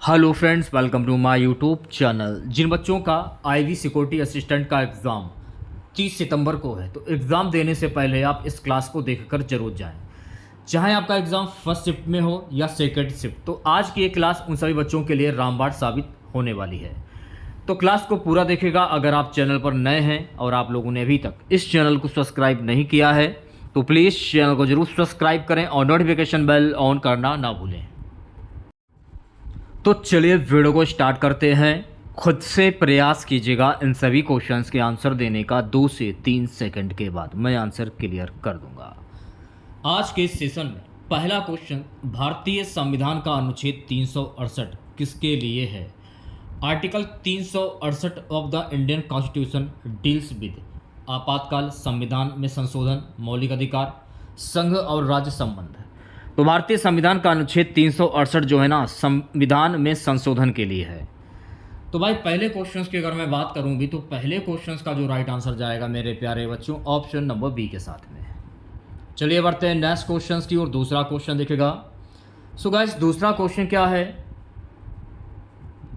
Hello friends, welcome to my YouTube channel. जिन बच्चों का आईवी सिक्योरिटी असिस्टेंट का एग्ज़ाम 30 सितंबर को है, तो एग्ज़ाम देने से पहले आप इस क्लास को देखकर जरूर जाएं। चाहे आपका एग्ज़ाम फर्स्ट शिफ्ट में हो या सेकंड शिफ्ट, तो आज की ये क्लास उन सभी बच्चों के लिए रामबाण साबित होने वाली है। तो क्लास को पूरा देखिएगा। अगर आप चैनल पर नए हैं और आप लोगों ने अभी तक इस चैनल को सब्सक्राइब नहीं किया है, तो प्लीज़ चैनल को जरूर सब्सक्राइब करें और नोटिफिकेशन बेल ऑन करना ना भूलें। तो चलिए वीडियो को स्टार्ट करते हैं। खुद से प्रयास कीजिएगा इन सभी क्वेश्चंस के आंसर देने का 2 से 3 सेकंड के बाद मैं आंसर क्लियर कर दूंगा। आज के सेशन में पहला क्वेश्चन, भारतीय संविधान का अनुच्छेद 368 किसके लिए है? Article 368 of the Indian constitution deals with आपातकाल, संविधान में संशोधन, मौलिक अधिकार, संघ और राज्य संबंध। तो भारतीय संविधान का अनुच्छेद 368 जो है ना, संविधान में संशोधन के लिए है। तो भाई पहले क्वेश्चंस की अगर मैं बात करूं भी, तो पहले क्वेश्चंस का जो राइट आंसर जाएगा मेरे प्यारे बच्चों, ऑप्शन नंबर बी के साथ में। चलिए बढ़ते हैं नेक्स्ट क्वेश्चंस की और दूसरा क्वेश्चन देखिएगा। सो गाइस, दूसरा क्वेश्चन क्या है?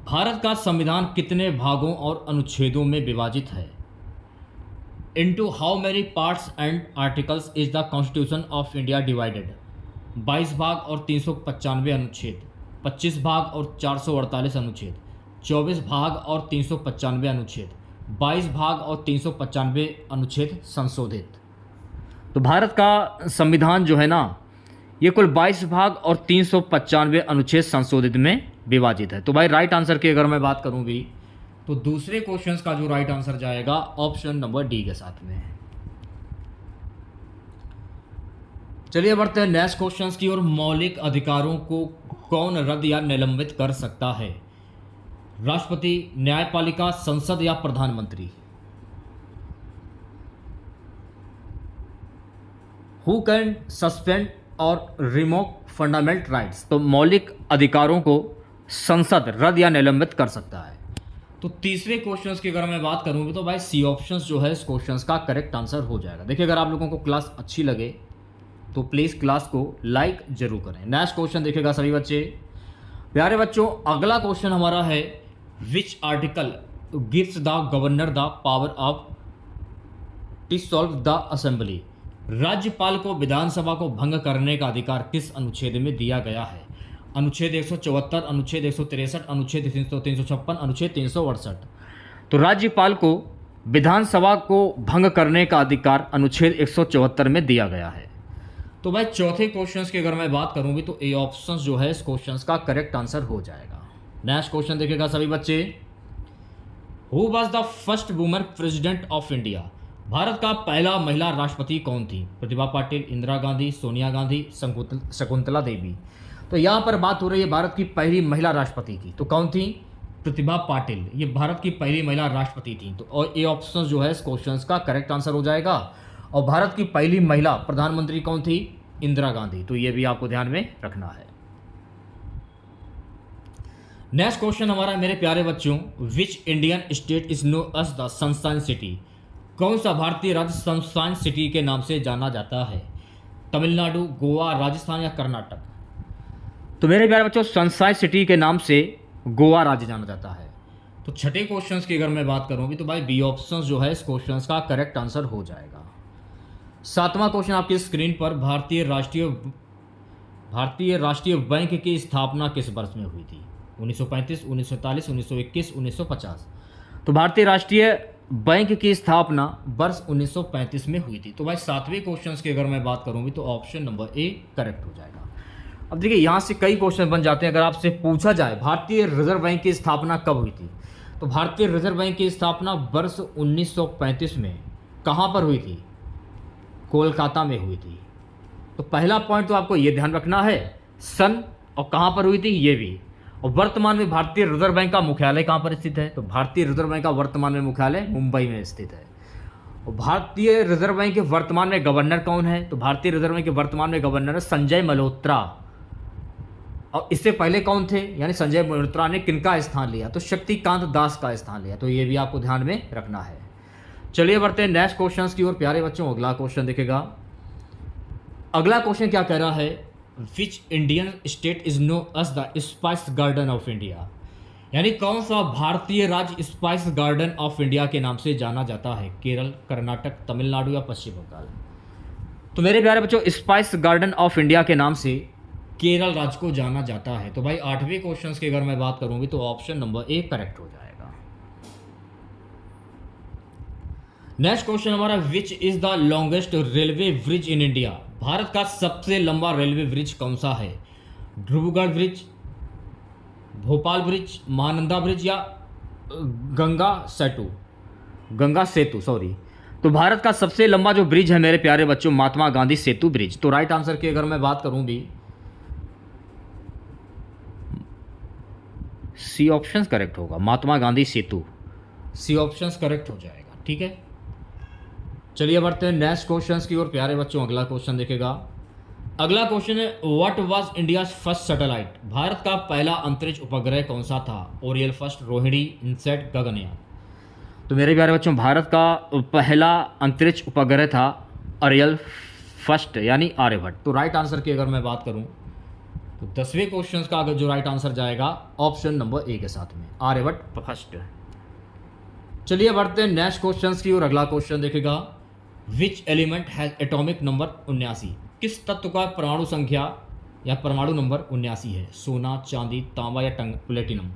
भारत का संविधान कितने भागों और अनुच्छेदों में विभाजित है? Into how many parts and articles is the constitution of India divided? 22 भाग और 395 अनुच्छेद, 25 भाग और 448 अनुच्छेद, 24 भाग और 395 अनुच्छेद, 22 भाग और 395 अनुच्छेद संशोधित। तो भारत का संविधान जो है ना, ये कुल 22 भाग और 395 अनुच्छेद संशोधित में विभाजित है। तो भाई राइट आंसर की अगर मैं बात करूं भी, तो दूसरे क्वेश्चन का जो राइट आंसर जाएगा ऑप्शन नंबर डी के साथ में। चलिए बढ़ते हैं नेक्स्ट क्वेश्चंस की ओर। मौलिक अधिकारों को कौन रद्द या निलंबित कर सकता है? राष्ट्रपति, न्यायपालिका, संसद या प्रधानमंत्री? हु कैन सस्पेंड और रिवोक फंडामेंटल राइट्स? तो मौलिक अधिकारों को संसद रद्द या निलंबित कर सकता है। तो तीसरे क्वेश्चंस की अगर मैं बात करूं तो भाई सी ऑप्शंस जो है इस क्वेश्चंस का करेक्ट आंसर हो जाएगा। देखिए, अगर आप लोगों को क्लास अच्छी लगे तो प्लीज़ क्लास को लाइक जरूर करें। नेक्स्ट क्वेश्चन देखिएगा सभी बच्चे। प्यारे बच्चों, अगला क्वेश्चन हमारा है, which article gives the governor the power of dissolve the assembly? राज्यपाल को विधानसभा को भंग करने का अधिकार किस अनुच्छेद में दिया गया है? अनुच्छेद 174, अनुच्छेद 163, अनुच्छेद 356, अनुच्छेद 368। तो राज्यपाल को विधानसभा को भंग करने का अधिकार अनुच्छेद 174 में दिया गया है। तो भाई चौथे क्वेश्चंस की अगर मैं बात करूं भी, तो ए ऑप्शंस जो है इस क्वेश्चंस का करेक्ट आंसर हो जाएगा। नेक्स्ट क्वेश्चन देखिएगा सभी बच्चे। Who was the first woman president of India? Bharat का पहला महिला राष्ट्रपति कौन थी? प्रतिभा पाटिल, इंदिरा गांधी, सोनिया गांधी, शकुंतला देवी? तो यहाँ पर बात हो रही है भारत की पहली महिला राष्ट्रपति की। तो कौन थी? प्रतिभा पाटिल। ये भारत की पहली महिला राष्ट्रपति थी। तो और ए ऑप्शन जो है इस क्वेश्चंस का करेक्ट आंसर हो जाएगा। और भारत की पहली महिला प्रधानमंत्री कौन थी? इंदिरा गांधी। तो ये भी आपको ध्यान में रखना है। नेक्स्ट क्वेश्चन हमारा मेरे प्यारे बच्चों, which Indian state is known as the sunshine city? कौन सा भारतीय राज्य सनशाइन सिटी के नाम से जाना जाता है? तमिलनाडु, गोवा, राजस्थान या कर्नाटक? तो मेरे प्यारे बच्चों, सनशाइन सिटी के नाम से गोवा राज्य जाना जाता है। तो छठे क्वेश्चंस की अगर मैं बात करूँ तो भाई बी ऑप्शन जो है इस क्वेश्चंस का करेक्ट आंसर हो जाएगा। सातवां क्वेश्चन आपकी स्क्रीन पर, भारतीय राष्ट्रीय बैंक की स्थापना किस वर्ष में हुई थी? 1935, 1940, 1921, 1950? तो भारतीय राष्ट्रीय बैंक की स्थापना वर्ष 1935 में हुई थी। तो भाई सातवें क्वेश्चंस की अगर मैं बात करूँ तो ऑप्शन नंबर ए करेक्ट हो जाएगा। अब देखिए, यहाँ से कई क्वेश्चन बन जाते हैं। अगर आपसे पूछा जाए भारतीय रिजर्व बैंक की स्थापना कब हुई थी, तो भारतीय रिजर्व बैंक की स्थापना वर्ष 1935 में कहाँ पर हुई थी? कोलकाता में हुई थी। तो पहला पॉइंट तो आपको ये ध्यान रखना है, सन और कहाँ पर हुई थी ये भी। और वर्तमान में भारतीय रिजर्व बैंक का मुख्यालय कहाँ पर स्थित है? तो भारतीय रिजर्व बैंक का वर्तमान में मुख्यालय मुंबई में स्थित है। और भारतीय रिजर्व बैंक के वर्तमान में गवर्नर कौन है? तो भारतीय रिजर्व बैंक के वर्तमान में गवर्नर है संजय मल्होत्रा। और इससे पहले कौन थे? यानी संजय मल्होत्रा ने किनका स्थान लिया? तो शक्तिकांत दास का स्थान लिया। तो ये भी आपको ध्यान में रखना है। चलिए बढ़ते हैं नेक्स्ट क्वेश्चंस की ओर। प्यारे बच्चों, अगला क्वेश्चन देखेगा। अगला क्वेश्चन क्या कह रहा है, which Indian state is known as the spice garden of India, यानी कौन सा भारतीय राज्य स्पाइस गार्डन ऑफ इंडिया के नाम से जाना जाता है? केरल, कर्नाटक, तमिलनाडु या पश्चिम बंगाल? तो मेरे प्यारे बच्चों, स्पाइस गार्डन ऑफ इंडिया के नाम से केरल राज्य को जाना जाता है। तो भाई 8वें क्वेश्चन की अगर मैं बात करूंगी तो ऑप्शन नंबर ए करेक्ट हो जाएगा। नेक्स्ट क्वेश्चन हमारा, which is the longest railway bridge in India? Bharat का सबसे लंबा रेलवे ब्रिज कौन सा है? Dhruvgarh bridge, Bhopal bridge, Mahananda bridge या गंगा सेतु सॉरी। तो भारत का सबसे लंबा जो ब्रिज है मेरे प्यारे बच्चों, महात्मा गांधी सेतु ब्रिज। तो राइट आंसर की अगर मैं बात करूं भी, सी ऑप्शन करेक्ट होगा, महात्मा गांधी सेतु, सी ऑप्शन करेक्ट हो जाएगा। ठीक है, चलिए बढ़ते हैं नेक्स्ट क्वेश्चन की ओर प्यारे बच्चों। अगला क्वेश्चन देखेगा, अगला क्वेश्चन है, what was India's first satellite? Bharat का पहला अंतरिक्ष उपग्रह कौन सा था? Oryol first, Rohini, INSAT, Gaganyaan. तो मेरे प्यारे बच्चों, भारत का पहला अंतरिक्ष उपग्रह था ओरियल फर्स्ट यानी आर्यभट्ट। तो राइट आंसर की अगर मैं बात करूं तो 10वें क्वेश्चन का अगर जो राइट आंसर जाएगा ऑप्शन नंबर ए के साथ में, आर्यभट्ट फर्स्ट। चलिए बढ़ते हैं नेक्स्ट क्वेश्चन की और अगला क्वेश्चन देखेगा, which element has atomic number 79? किस तत्व का परमाणु संख्या या परमाणु नंबर 79 है? सोना, चांदी, तांबा या प्लेटिनम?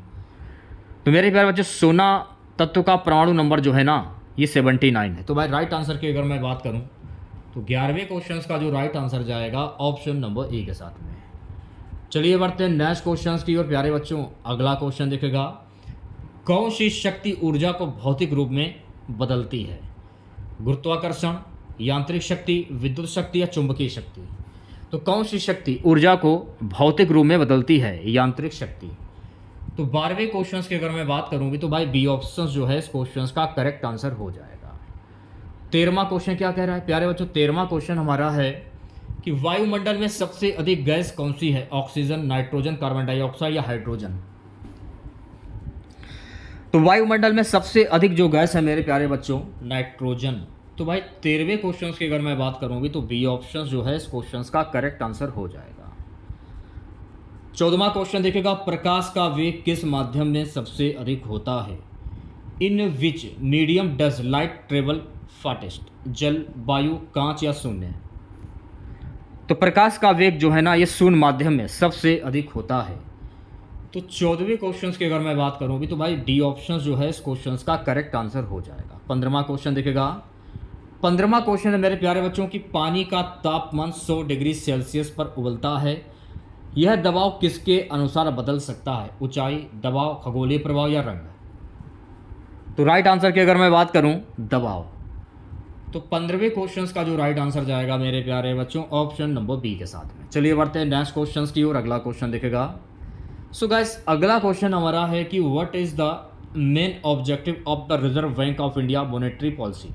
तो मेरे प्यारे बच्चे, सोना तत्व का परमाणु नंबर जो है ना ये 79 है। तो भाई राइट आंसर की अगर मैं बात करूं तो 11वें क्वेश्चन का जो राइट आंसर जाएगा ऑप्शन नंबर ए के साथ में। चलिए बढ़ते हैं नेक्स्ट क्वेश्चन की और प्यारे बच्चों। अगला क्वेश्चन देखेगा, कौन सी शक्ति ऊर्जा को भौतिक रूप में बदलती है? गुरुत्वाकर्षण, यांत्रिक शक्ति, विद्युत शक्ति या चुंबकीय शक्ति? तो कौन सी शक्ति ऊर्जा को भौतिक रूप में बदलती है? यांत्रिक शक्ति। तो 12वें क्वेश्चन की अगर मैं बात करूंगी तो भाई बी ऑप्शन जो है इस क्वेश्चन का करेक्ट आंसर हो जाएगा। 13वां क्वेश्चन क्या कह रहा है प्यारे बच्चों? 13वां क्वेश्चन हमारा है कि वायुमंडल में सबसे अधिक गैस कौन सी है? ऑक्सीजन, नाइट्रोजन, कार्बन डाइऑक्साइड या हाइड्रोजन? तो वायुमंडल में सबसे अधिक जो गैस है मेरे प्यारे बच्चों, नाइट्रोजन। तो भाई 13वें क्वेश्चन की अगर मैं बात करूंगी तो बी ऑप्शन जो है इस क्वेश्चन का करेक्ट आंसर हो जाएगा। 14वां क्वेश्चन देखेगा, प्रकाश का वेग किस माध्यम में सबसे अधिक होता है? In which medium does light travel fastest? जल, वायु, कांच या शून्य? तो प्रकाश का वेग जो है ना ये शून्य माध्यम में सबसे अधिक होता है। तो 14वें क्वेश्चन की अगर मैं बात करूंगी तो भाई डी ऑप्शन जो है इस क्वेश्चन का करेक्ट आंसर हो जाएगा। 15वां क्वेश्चन देखेगा, 15वां क्वेश्चन है मेरे प्यारे बच्चों कि पानी का तापमान 100 डिग्री सेल्सियस पर उबलता है, यह दबाव किसके अनुसार बदल सकता है? ऊंचाई, दबाव, खगोलीय प्रभाव या रंग? तो राइट आंसर की अगर मैं बात करूं, दबाव। तो 15वें क्वेश्चन का जो राइट आंसर जाएगा मेरे प्यारे बच्चों ऑप्शन नंबर बी के साथ में। चलिए बढ़ते हैं नेक्स्ट क्वेश्चन की और अगला क्वेश्चन देखेगा। सो गाइस अगला क्वेश्चन हमारा है कि what is the main objective of the reserve Bank of India monetary policy?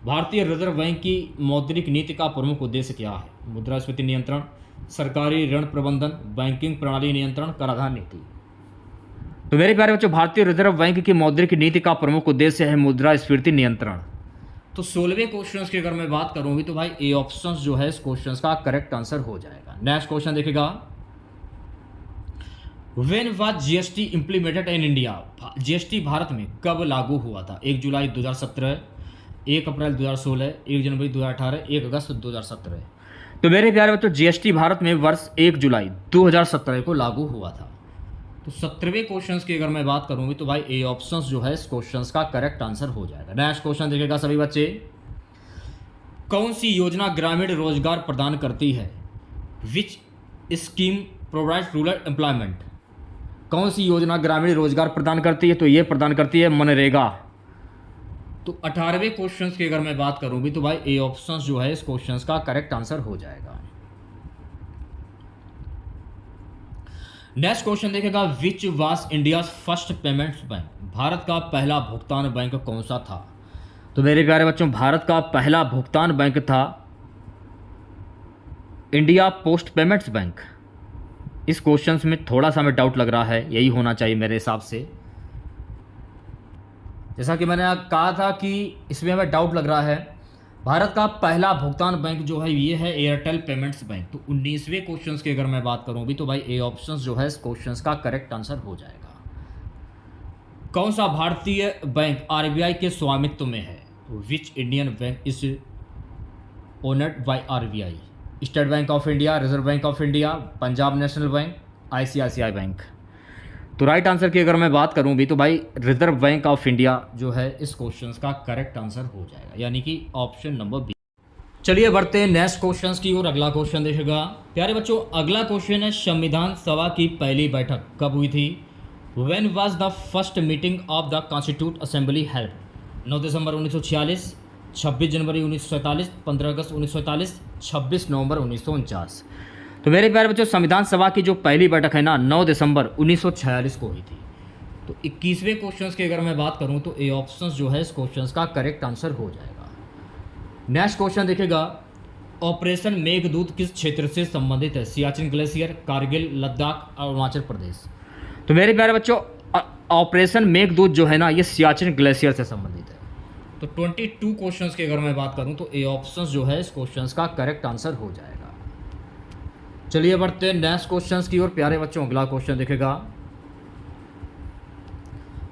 भारतीय रिजर्व बैंक की मौद्रिक नीति का प्रमुख उद्देश्य क्या है? मुद्रास्फीति नियंत्रण, सरकारी ऋण प्रबंधन, बैंकिंग प्रणाली नियंत्रण, कराधान नीति? तो मेरे प्यारे बच्चों, भारतीय रिजर्व बैंक की मौद्रिक नीति का प्रमुख उद्देश्य है मुद्रास्फीति नियंत्रण। तो 16वें क्वेश्चन की अगर मैं बात करूंगी तो भाई ए ऑप्शन जो है इस क्वेश्चन का करेक्ट आंसर हो जाएगा। नेक्स्ट क्वेश्चन देखेगा, when was GST implemented in India? GST Bharat में कब लागू हुआ था? 1 जुलाई 2017, 1 अप्रैल 2016, 1 जनवरी 2018, 1 अगस्त 2017? तो मेरे प्यारे बच्चों, जीएसटी भारत में वर्ष 1 जुलाई 2017 को लागू हुआ था। तो 17वें क्वेश्चन की अगर मैं बात करूंगी तो भाई ए ऑप्शन जो है इस क्वेश्चन का करेक्ट आंसर हो जाएगा। नेक्स्ट क्वेश्चन देखिएगा सभी बच्चे, कौन सी योजना ग्रामीण रोजगार प्रदान करती है? विच स्कीम प्रोवाइड्स रूरल एम्प्लॉयमेंट? कौन सी योजना ग्रामीण रोजगार प्रदान करती है? तो ये प्रदान करती है मनरेगा। तो 18वें क्वेश्चन की अगर मैं बात करूंगी तो भाई ए ऑप्शन जो है इस क्वेश्चन का करेक्ट आंसर हो जाएगा। नेक्स्ट क्वेश्चन देखेगा, which was India's first payments bank? Bharat का पहला भुगतान बैंक कौन सा था? तो मेरे प्यारे बच्चों, भारत का पहला भुगतान बैंक था इंडिया पोस्ट पेमेंट्स बैंक। इस क्वेश्चन में थोड़ा सा हमें डाउट लग रहा है, यही होना चाहिए मेरे हिसाब से। जैसा कि मैंने कहा था कि इसमें हमें डाउट लग रहा है भारत का पहला भुगतान बैंक जो है ये है एयरटेल पेमेंट्स बैंक। तो 19वें क्वेश्चन की अगर मैं बात करूं भी तो भाई ए ऑप्शन जो है इस क्वेश्चन का करेक्ट आंसर हो जाएगा। कौन सा भारतीय बैंक आरबीआई के स्वामित्व में है? Which Indian bank is owned by RBI? State Bank of India, Reserve Bank of India, Punjab National Bank, ICICI Bank. तो राइट आंसर की अगर मैं बात करूं भी तो भाई रिजर्व बैंक ऑफ इंडिया जो है इस क्वेश्चन का करेक्ट आंसर हो जाएगा, यानी कि ऑप्शन नंबर बी। चलिए बढ़ते हैं नेक्स्ट क्वेश्चन की और अगला क्वेश्चन देखिएगा प्यारे बच्चों। अगला क्वेश्चन है संविधान सभा की पहली बैठक कब हुई थी? When was the first meeting of the constitute assembly held? 9 दिसंबर 1946, 26 जनवरी 1947, 15 अगस्त 1947, 26 नवंबर 1949। तो मेरे प्यारे बच्चों संविधान सभा की जो पहली बैठक है ना 9 दिसंबर 1946 को हुई थी। तो 21वें क्वेश्चन की अगर मैं बात करूं तो ए ऑप्शन जो है इस क्वेश्चन का करेक्ट आंसर हो जाएगा। नेक्स्ट क्वेश्चन देखिएगा, ऑपरेशन मेघदूत किस क्षेत्र से संबंधित है? सियाचिन ग्लेशियर, कारगिल, लद्दाख, अरुणाचल प्रदेश। तो मेरे प्यारे बच्चों ऑपरेशन मेघदूत जो है ना ये सियाचिन ग्लेशियर से संबंधित है। तो 22 क्वेश्चन की अगर मैं बात करूं तो ए ऑप्शन जो है इस क्वेश्चन का करेक्ट आंसर हो जाएगा। चलिए बढ़ते हैं नेक्स्ट क्वेश्चन की ओर प्यारे बच्चों। अगला क्वेश्चन देखेगा,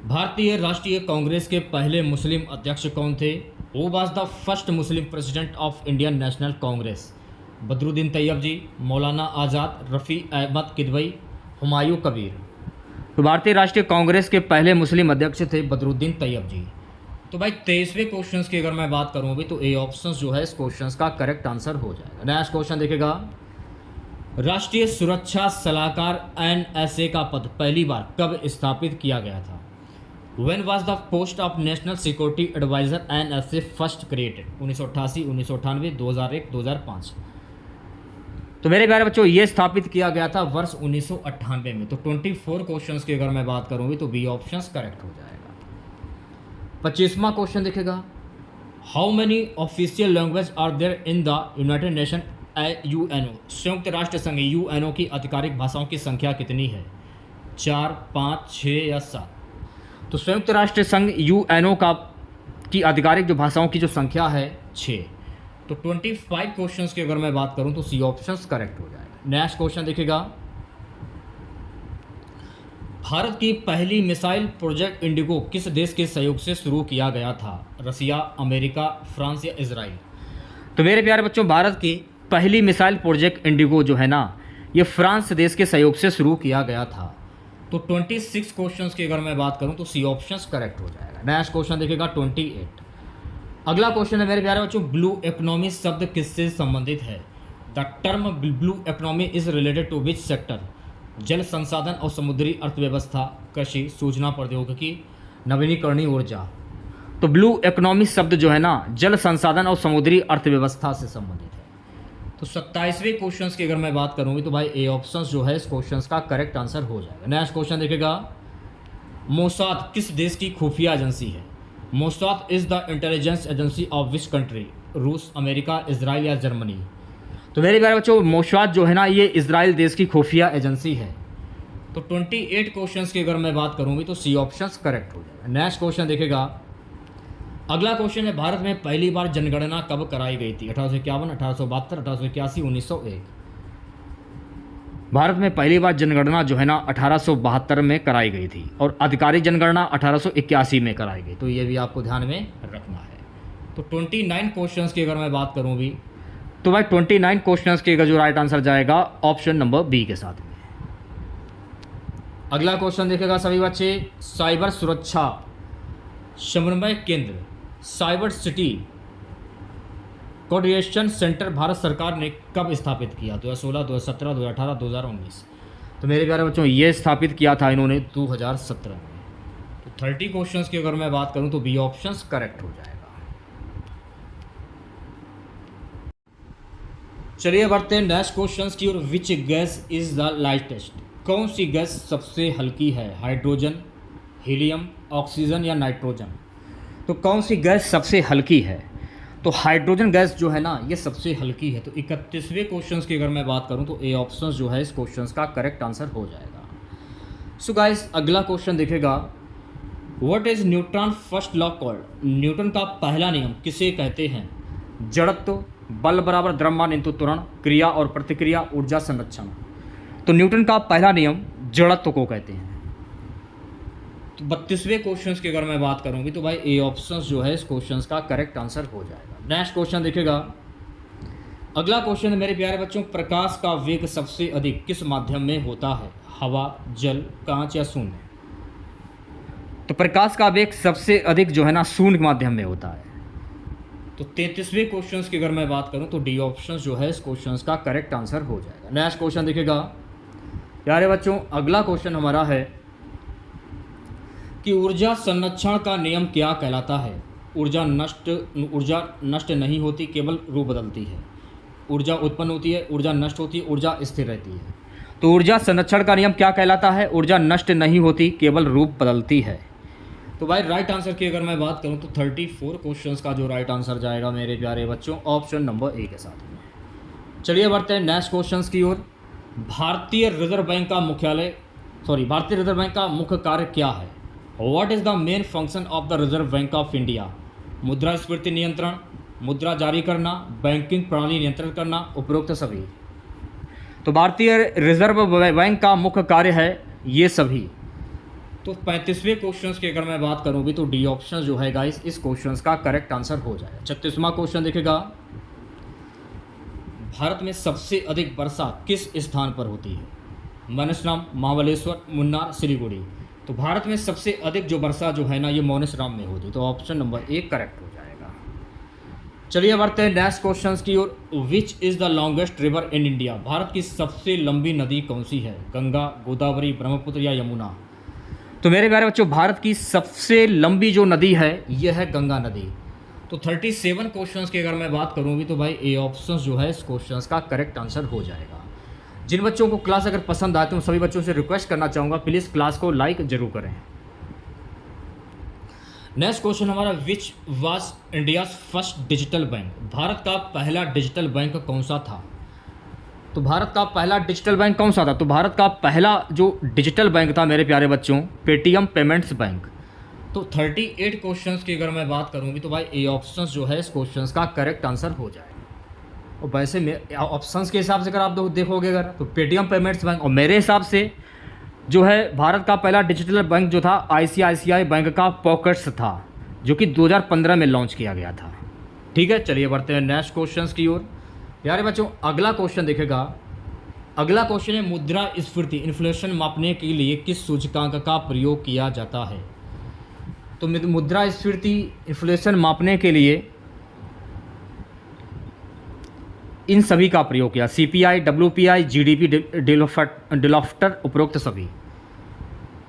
भारतीय राष्ट्रीय कांग्रेस के पहले मुस्लिम अध्यक्ष कौन थे? Who was the first Muslim president of Indian National Congress? Badruddin Tyab ji, Maulana Azad, Rafi Ahmad Kidwai, Humayun Kabir. तो भारतीय राष्ट्रीय कांग्रेस के पहले मुस्लिम अध्यक्ष थे बदरुद्दीन तैयब जी। तो भाई 23वें क्वेश्चन की अगर मैं बात करूँ भी तो ए ऑप्शन जो है इस क्वेश्चन का करेक्ट आंसर हो जाएगा। नेक्स्ट क्वेश्चन देखेगा, राष्ट्रीय सुरक्षा सलाहकार NSA का पद पहली बार कब स्थापित किया गया था? When was the post of National Security Advisor NSA first created? 1988, 1998, 2001, 2005। तो मेरे प्यारे बच्चों ये स्थापित किया गया था वर्ष 1998 में। तो 24 क्वेश्चंस की अगर मैं बात करूँगी तो बी ऑप्शन करेक्ट हो जाएगा। 25वां क्वेश्चन देखेगा, how many official language are there in the United Nation UNO? संयुक्त राष्ट्र संघ UNO की आधिकारिक भाषाओं की संख्या कितनी है? 4, 5, 6 या 7? तो संयुक्त राष्ट्र संघ UNO की आधिकारिक जो भाषाओं की जो संख्या है 6। तो 25 क्वेश्चंस की अगर मैं बात करूं तो सी ऑप्शन करेक्ट हो जाएगा। नेक्स्ट क्वेश्चन देखिएगा, भारत की पहली मिसाइल प्रोजेक्ट इंडिगो किस देश के सहयोग से शुरू किया गया था? रसिया, अमेरिका, फ्रांस या इजराइल? तो मेरे प्यारे बच्चों भारत की पहली मिसाइल प्रोजेक्ट इंडिगो जो है ना ये फ्रांस देश के सहयोग से शुरू किया गया था। तो 26 क्वेश्चंस की अगर मैं बात करूं तो सी ऑप्शन करेक्ट हो जाएगा। नेक्स्ट क्वेश्चन देखिएगा 28। अगला क्वेश्चन है मेरे प्यारे बच्चों, ब्लू इकोनॉमी शब्द किससे संबंधित है? The term blue economy is related to which sector? जल संसाधन और समुद्री अर्थव्यवस्था, कृषि, सूचना प्रौद्योगिकी, नवीनीकरणीय ऊर्जा। तो ब्लू इकोनॉमी शब्द जो है ना जल संसाधन और समुद्री अर्थव्यवस्था से संबंधित है। तो 27वें क्वेश्चन की अगर मैं बात करूँगी तो भाई ए ऑप्शन जो है इस क्वेश्चन का करेक्ट आंसर हो जाएगा। नेक्स्ट क्वेश्चन देखिएगा, मोसाद किस देश की खुफिया एजेंसी है? Mossad is the intelligence agency of which country? रूस, अमेरिका, इजराइल या जर्मनी? तो मेरे प्यारे बच्चों मोसाद जो है ना ये इजराइल देश की खुफिया एजेंसी है। तो 28 क्वेश्चन की अगर मैं बात करूँगी तो सी ऑप्शन करेक्ट हो जाएगा। नेक्स्ट क्वेश्चन देखिएगा, अगला क्वेश्चन है, भारत में पहली बार जनगणना कब कराई गई थी? 1851, 1872, 1881, 1901? भारत में पहली बार जनगणना जो है ना 1872 में कराई गई थी और आधिकारिक जनगणना 1881 में कराई गई। तो ये भी आपको ध्यान में रखना है। तो 29 क्वेश्चंस की अगर मैं बात करूँ भी तो भाई 29 क्वेश्चंस के जो राइट आंसर जाएगा ऑप्शन नंबर बी के साथ में। अगला क्वेश्चन देखेगा सभी बच्चे, साइबर सुरक्षा समन्वय केंद्र cyber city coordination centre Bharat सरकार ने कब स्थापित किया? 2016, 2017, 2018, 2019? तो मेरे प्यारे बच्चों ये स्थापित किया था इन्होंने 2017 में। तो 30 क्वेश्चंस की अगर मैं बात करूं तो बी ऑप्शन करेक्ट हो जाएगा। चलिए बढ़ते हैं नेक्स्ट क्वेश्चंस की ओर। Which gas is the lightest? कौन सी गैस सबसे हल्की है? हाइड्रोजन, हीलियम, ऑक्सीजन या नाइट्रोजन? तो कौन सी गैस सबसे हल्की है? तो हाइड्रोजन गैस जो है ना ये सबसे हल्की है। तो 31वें क्वेश्चन की अगर मैं बात करूं तो ए ऑप्शन जो है इस क्वेश्चन का करेक्ट आंसर हो जाएगा। सो गाइस अगला क्वेश्चन देखेगा, what is Newton first law called? Newton का पहला नियम किसे कहते हैं? जड़त्व, बल बराबर द्रव्यमान इंटू त्वरण, क्रिया और प्रतिक्रिया, ऊर्जा संरक्षण। तो न्यूटन का पहला नियम जड़त्व को कहते हैं। तो 32वें क्वेश्चन की अगर मैं बात करूंगी तो भाई ए ऑप्शन जो है इस क्वेश्चन का करेक्ट आंसर हो जाएगा। नेक्स्ट क्वेश्चन देखिएगा, अगला क्वेश्चन है मेरे प्यारे बच्चों, प्रकाश का वेग सबसे अधिक किस माध्यम में होता है? हवा, जल, कांच या शून्य? तो प्रकाश का वेग सबसे अधिक जो है ना शून्य माध्यम में होता है। तो 33वें क्वेश्चन की अगर मैं बात करूं तो डी ऑप्शन जो है इस क्वेश्चन का करेक्ट आंसर हो जाएगा। नेक्स्ट क्वेश्चन देखिएगा प्यारे बच्चों, अगला क्वेश्चन हमारा है कि ऊर्जा संरक्षण का नियम क्या कहलाता है? ऊर्जा नष्ट नहीं होती, केवल रूप बदलती है। ऊर्जा उत्पन्न होती है, ऊर्जा नष्ट होती है, ऊर्जा स्थिर रहती है। तो ऊर्जा संरक्षण का नियम क्या कहलाता है? ऊर्जा नष्ट नहीं होती, केवल रूप बदलती है। तो भाई राइट आंसर की अगर मैं बात करूं तो 34 क्वेश्चंस का जो राइट आंसर जाएगा मेरे प्यारे बच्चों ऑप्शन नंबर ए के साथ में। चलिए बढ़ते हैं नेक्स्ट क्वेश्चंस की ओर। भारतीय रिजर्व बैंक का मुख्य कार्य क्या है? What is the main function of the reserve Bank of India? मुद्रास्फीति नियंत्रण, मुद्रा जारी करना, बैंकिंग प्रणाली नियंत्रित करना, उपरोक्त सभी। तो भारतीय रिजर्व बैंक का मुख्य कार्य है ये सभी। तो 35वें क्वेश्चन की अगर मैं बात करूँ भी तो डी ऑप्शन जो है गाइस इस क्वेश्चन का करेक्ट आंसर हो जाएगा। 36वां क्वेश्चन देखेगा, भारत में सबसे अधिक वर्षा किस स्थान पर होती है? मौनेश्राम, महाबलेश्वर, मुन्नार, सिलीगुड़ी। तो भारत में सबसे अधिक जो वर्षा जो है ना ये मौनेश्राम में होती है। तो ऑप्शन नंबर ए करेक्ट हो जाएगा। चलिए बढ़ते हैं नेक्स्ट क्वेश्चन की ओर। Which is the longest river in India? Bharat की सबसे लंबी नदी कौन सी है? गंगा, गोदावरी, ब्रह्मपुत्र या यमुना? तो मेरे प्यारे बच्चों भारत की सबसे लंबी जो नदी है यह है गंगा नदी। तो 37 क्वेश्चंस की अगर मैं बात करूँगी तो भाई ए ऑप्शन जो है इस क्वेश्चंस का करेक्ट आंसर हो जाएगा। जिन बच्चों को क्लास अगर पसंद आए तो सभी बच्चों से रिक्वेस्ट करना चाहूँगा प्लीज़ क्लास को लाइक जरूर करें। नेक्स्ट क्वेश्चन हमारा, which was India's first digital bank? Bharat का पहला डिजिटल बैंक कौन सा था? तो भारत का पहला डिजिटल बैंक कौन सा था? तो भारत का पहला जो डिजिटल बैंक था मेरे प्यारे बच्चों पेटीएम पेमेंट्स बैंक। तो 38 क्वेश्चंस की अगर मैं बात करूँगी तो भाई ए ऑप्शंस जो है इस क्वेश्चंस का करेक्ट आंसर हो जाएगा। और वैसे में ऑप्शंस के हिसाब से अगर आप देखोगे अगर तो पेटीएम पेमेंट्स बैंक, और मेरे हिसाब से जो है भारत का पहला डिजिटल बैंक जो था आईसीआईसीआई बैंक का पॉकेट्स था जो कि 2015 में लॉन्च किया गया था। ठीक है, चलिए बढ़ते हैं नेक्स्ट क्वेश्चन की ओर। यारे बच्चों अगला क्वेश्चन देखेगा, अगला क्वेश्चन है मुद्रास्फीति इन्फ्लेशन मापने के लिए किस सूचकांक का प्रयोग किया जाता है? तो मुद्रास्फीति इन्फ्लेशन मापने के लिए इन सभी का प्रयोग किया, सीपीआई, डब्ल्यूपीआई, जीडीपी, डिलॉफ्टर, उपरोक्त सभी।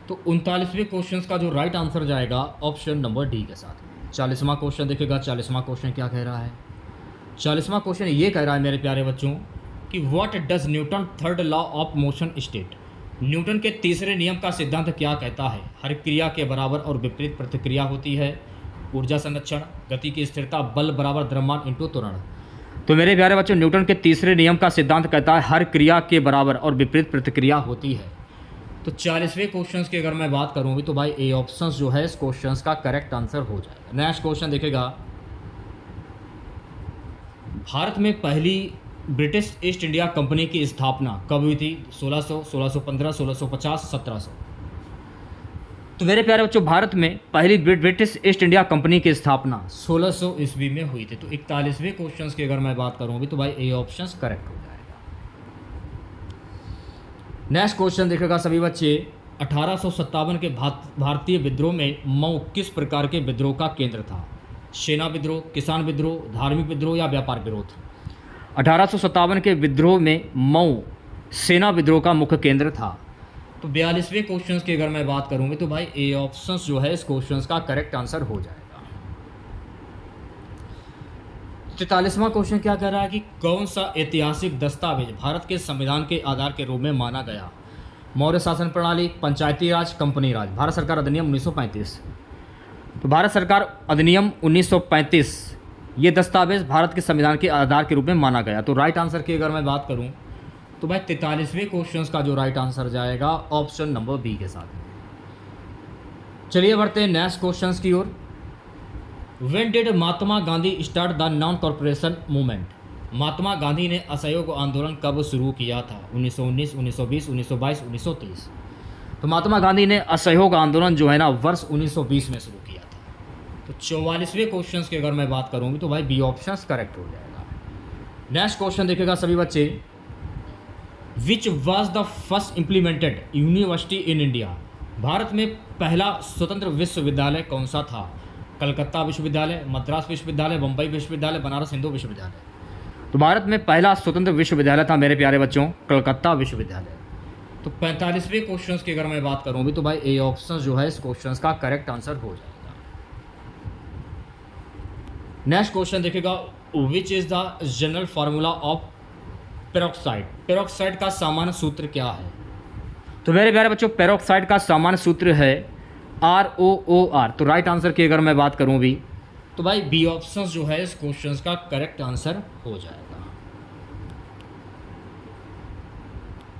तो 39वें क्वेश्चन का जो राइट आंसर जाएगा ऑप्शन नंबर डी के साथ। 40वां क्वेश्चन देखेगा, 40वां क्वेश्चन क्या कह रहा है? 40वां क्वेश्चन ये कह रहा है मेरे प्यारे बच्चों कि what does Newton third law of motion state? Newton के तीसरे नियम का सिद्धांत क्या कहता है? हर क्रिया के बराबर और विपरीत प्रतिक्रिया होती है, ऊर्जा संरक्षण, गति की स्थिरता, बल बराबर द्रव्यमान इंटू त्वरण। तो मेरे प्यारे बच्चों न्यूटन के तीसरे नियम का सिद्धांत कहता है हर क्रिया के बराबर और विपरीत प्रतिक्रिया होती है। तो 40वें क्वेश्चन की अगर मैं बात करूँगी तो भाई ए ऑप्शन जो है इस क्वेश्चन का करेक्ट आंसर हो जाएगा। नेक्स्ट क्वेश्चन देखेगा, भारत में पहली ब्रिटिश ईस्ट इंडिया कंपनी की स्थापना कब हुई थी? 1600, 1615, 1650, 1700। तो मेरे प्यारे बच्चों भारत में पहली ब्रिटिश ईस्ट इंडिया कंपनी की स्थापना 1600 ईस्वी में हुई थी। तो 41वें क्वेश्चन की अगर मैं बात करूँगी तो भाई ए ऑप्शन करेक्ट हो जाएगा। नेक्स्ट क्वेश्चन देखेगा सभी बच्चे, 1857 के भारतीय विद्रोह में मऊ किस प्रकार के विद्रोह का केंद्र था? सेना विद्रोह, किसान विद्रोह, धार्मिक विद्रोह या व्यापार विरोध? 1857 के विद्रोह में मऊ सेना विद्रोह का मुख्य केंद्र था। तो 42वें क्वेश्चन की अगर मैं बात करूंगी तो भाई ए ऑप्शन जो है इस क्वेश्चन का करेक्ट आंसर हो जाएगा। 43वां क्वेश्चन क्या कह रहा है कि कौन सा ऐतिहासिक दस्तावेज भारत के संविधान के आधार के रूप में माना गया? मौर्य शासन प्रणाली, पंचायती राज, कंपनी राज, भारत सरकार अधिनियम 1935। तो भारत सरकार अधिनियम 1935 ये दस्तावेज भारत के संविधान के आधार के रूप में माना गया। तो राइट आंसर की अगर मैं बात करूं तो भाई 43वें क्वेश्चन का जो राइट आंसर जाएगा ऑप्शन नंबर बी के साथ। चलिए बढ़ते हैं नेक्स्ट क्वेश्चन की ओर। When did Mahatma Gandhi start the non corporation movement? Mahatma Gandhi ने असहयोग आंदोलन कब शुरू किया था? 1919, 1920, 1922, 1930? तो महात्मा गांधी ने असहयोग आंदोलन जो है ना वर्ष 1920 में शुरू किया था। तो 44वें क्वेश्चन की अगर मैं बात करूँगी तो भाई बी ऑप्शन करेक्ट हो जाएगा। नेक्स्ट क्वेश्चन देखेगा सभी बच्चे, which was the first implemented university in India? Bharat में पहला स्वतंत्र विश्वविद्यालय कौन सा था? कलकत्ता विश्वविद्यालय, मद्रास विश्वविद्यालय, बम्बई विश्वविद्यालय, बनारस हिंदू विश्वविद्यालय? तो भारत में पहला स्वतंत्र विश्वविद्यालय था मेरे प्यारे बच्चों कलकत्ता विश्वविद्यालय। तो 45वें क्वेश्चन की अगर मैं बात करूँ भी तो भाई ए ऑप्शन जो है इस क्वेश्चन का करेक्ट आंसर हो जाएगा। नेक्स्ट क्वेश्चन देखेगा, विच is the general formula of peroxide? Peroxide का सामान्य सूत्र क्या है? तो मेरे प्यारे बच्चों पेरोक्साइड का सामान्य सूत्र है ROOR। तो राइट आंसर की अगर मैं बात करूं भी तो भाई बी ऑप्शन जो है इस क्वेश्चन का करेक्ट आंसर हो जाएगा।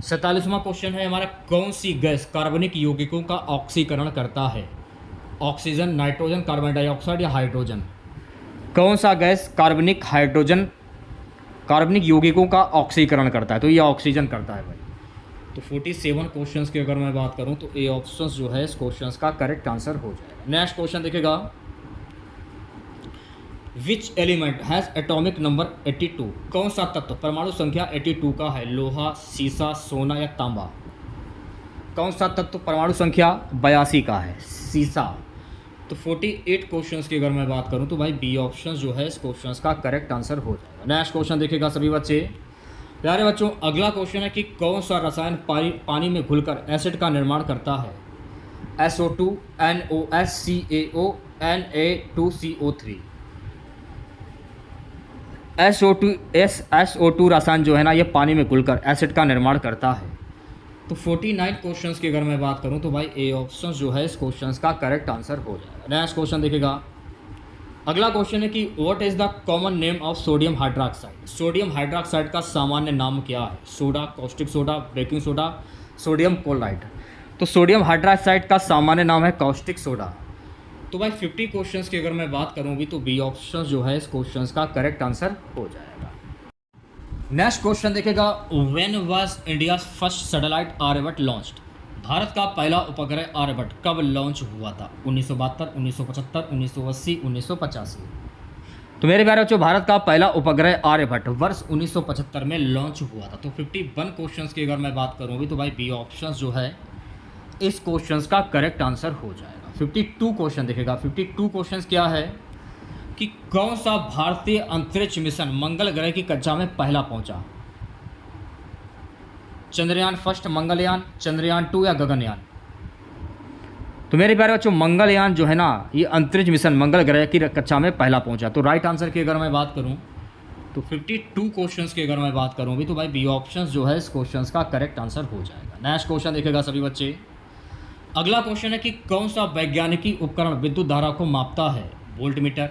47वां क्वेश्चन है हमारा, कौन सी गैस कार्बनिक यौगिकों का ऑक्सीकरण करता है? ऑक्सीजन, नाइट्रोजन, कार्बन डाइऑक्साइड या हाइड्रोजन? कौन सा गैस कार्बनिक यौगिकों का ऑक्सीकरण करता है? तो ये ऑक्सीजन करता है भाई। तो 47 क्वेश्चंस की अगर मैं बात करूं तो ए ऑप्शन जो है इस क्वेश्चंस का करेक्ट आंसर हो जाएगा। नेक्स्ट क्वेश्चन देखेगा, which element has atomic number 82? कौन सा तत्व परमाणु संख्या 82 का है? लोहा, सीसा, सोना या तांबा? कौन सा तत्व परमाणु संख्या 82 का है? सीसा। तो 48 क्वेश्चंस की अगर मैं बात करूं तो भाई बी ऑप्शन जो है इस क्वेश्चंस का करेक्ट आंसर हो जाएगा। नेक्स्ट क्वेश्चन देखेगा सभी बच्चे। प्यारे बच्चों अगला क्वेश्चन है कि कौन सा रसायन पानी में घुलकर एसिड का निर्माण करता है? SO2, NOS, CaO, Na2CO3? SO2 रसायन जो है ना ये पानी में घुलकर एसिड का निर्माण करता है। तो 49 क्वेश्चंस की अगर मैं बात करूं तो भाई ए ऑप्शन जो है इस क्वेश्चंस का करेक्ट आंसर हो जाएगा। नेक्स्ट क्वेश्चन देखेगा, अगला क्वेश्चन है कि what is the common name of sodium hydroxide? Sodium hydroxide का सामान्य नाम क्या है? Soda, caustic soda, baking soda, sodium chloride? तो सोडियम हाइड्रोक्साइड का सामान्य नाम है कॉस्टिक सोडा। तो भाई 50 क्वेश्चंस की अगर मैं बात करूँगी तो बी ऑप्शन जो है इस क्वेश्चंस का करेक्ट आंसर हो जाएगा। नेक्स्ट क्वेश्चन देखेगा, when was India first satellite Aryabhata launched? भारत का पहला उपग्रह आर्यभट्ट कब लॉन्च हुआ था? 1972, 1975, 1980, 1985? तो मेरे प्यारे बच्चों भारत का पहला उपग्रह आर्यभट्ट वर्ष 1975 में लॉन्च हुआ था। तो 51 क्वेश्चंस की अगर मैं बात करूँगी तो भाई बी ऑप्शन जो है इस क्वेश्चंस का करेक्ट आंसर हो जाएगा। 52 क्वेश्चन देखेगा। 52 क्वेश्चंस क्या है कि कौन सा भारतीय अंतरिक्ष मिशन मंगल ग्रह की कक्षा में पहला पहुंचा? चंद्रयान फर्स्ट, मंगलयान, चंद्रयान 2 या गगनयान? तो मेरे प्यारे बच्चों मंगलयान जो है ना ये अंतरिक्ष मिशन मंगल ग्रह की कक्षा में पहला पहुंचा। तो राइट आंसर की अगर मैं बात करूं तो 52 क्वेश्चंस की अगर मैं बात करूं भी तो भाई बी ऑप्शन जो है इस क्वेश्चंस का करेक्ट आंसर हो जाएगा। नेक्स्ट क्वेश्चन देखेगा सभी बच्चे। अगला क्वेश्चन है कि कौन सा वैज्ञानिकी उपकरण विद्युत धारा को मापता है? वोल्ट मीटर,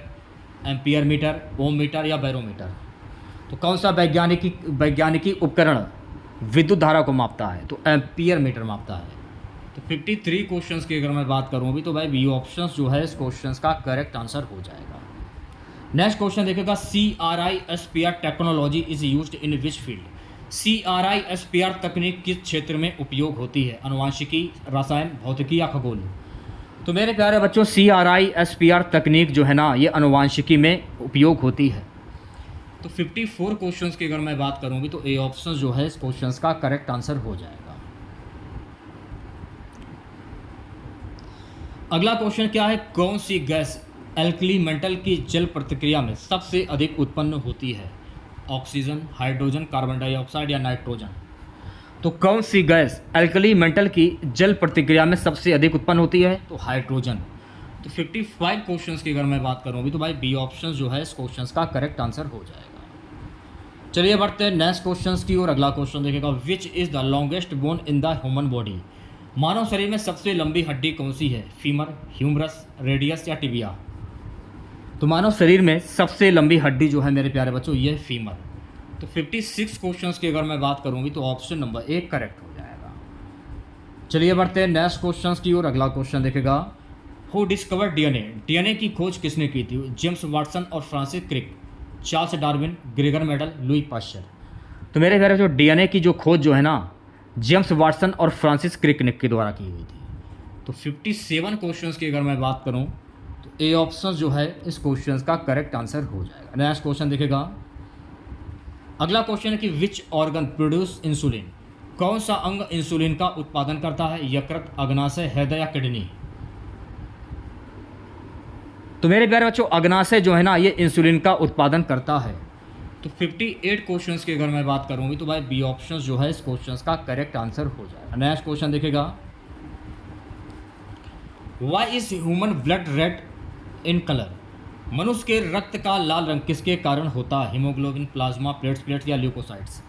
एम्पियर मीटर, ओम मीटर या बैरोमीटर? तो कौन सा वैज्ञानिकी उपकरण विद्युत धारा को मापता है? तो एम्पियर मीटर मापता है। तो 53 क्वेश्चंस की अगर मैं बात करूँ भी तो भाई बी ऑप्शन जो है इस क्वेश्चंस का करेक्ट आंसर हो जाएगा। नेक्स्ट क्वेश्चन देखेगा, CRISPR technology is used in which field? CRISPR तकनीक किस क्षेत्र में उपयोग होती है? अनुवांशिकी, रसायन, भौतिकी या खगोल? तो मेरे प्यारे बच्चों CRISPR तकनीक जो है ना ये अनुवांशिकी में उपयोग होती है। तो 54 क्वेश्चंस की अगर मैं बात करूँगी तो ए ऑप्शन जो है इस क्वेश्चंस का करेक्ट आंसर हो जाएगा। अगला क्वेश्चन क्या है, कौन सी गैस एल्कली मेटल की जल प्रतिक्रिया में सबसे अधिक उत्पन्न होती है? ऑक्सीजन, हाइड्रोजन, कार्बन डाइऑक्साइड या नाइट्रोजन? तो कौन सी गैस एल्कली मेटल की जल प्रतिक्रिया में सबसे अधिक उत्पन्न होती है? तो हाइड्रोजन। तो 55 क्वेश्चंस की अगर मैं बात करूँ तो भाई बी ऑप्शन जो है इस क्वेश्चंस का करेक्ट आंसर हो जाएगा। चलिए बढ़ते हैं नेक्स्ट क्वेश्चंस की और अगला क्वेश्चन देखेगा, which is the longest bone in the human body? मानव शरीर में सबसे लंबी हड्डी कौन सी है? फीमर, ह्यूमरस, रेडियस या टिबिया? तो मानव शरीर में सबसे लंबी हड्डी जो है मेरे प्यारे बच्चों ये है फीमर। तो 56 क्वेश्चंस की अगर मैं बात करूँगी तो ऑप्शन नंबर 1 करेक्ट हो जाएगा। चलिए बढ़ते हैं नेक्स्ट क्वेश्चंस की और अगला क्वेश्चन देखेगा, हु डिस्कवर्ड डीएनए, डीएनए की खोज किसने की थी? जेम्स वाटसन और Francis Crick, Charles Darwin, Gregor Mendel, Louis Pasteur. तो मेरे प्यारे जो डीएनए की जो खोज जो है ना, जेम्स वाटसन और फ्रांसिस क्रिक ने के द्वारा की हुई थी। तो 57 क्वेश्चंस की अगर मैं बात करूं तो ए ऑप्शन जो है इस क्वेश्चंस का करेक्ट आंसर हो जाएगा। नेक्स्ट क्वेश्चन देखेगा, अगला क्वेश्चन है कि विच ऑर्गन प्रोड्यूस इंसुलिन, कौन सा अंग इंसुलिन का उत्पादन करता है? यकृत, अग्नाशय, हृदय या किडनी? तो मेरे प्यारे बच्चों अग्नाशय जो है ना ये इंसुलिन का उत्पादन करता है। तो 58 क्वेश्चंस की अगर मैं बात करूंगी तो भाई बी ऑप्शन जो है इस क्वेश्चंस का करेक्ट आंसर हो जाएगा। नेक्स्ट क्वेश्चन देखेगा, why is human blood red in colour, मनुष्य के रक्त का लाल रंग किसके कारण होता है? हीमोग्लोबिन, प्लाज्मा, प्लेट्स या ल्यूकोसाइट्स?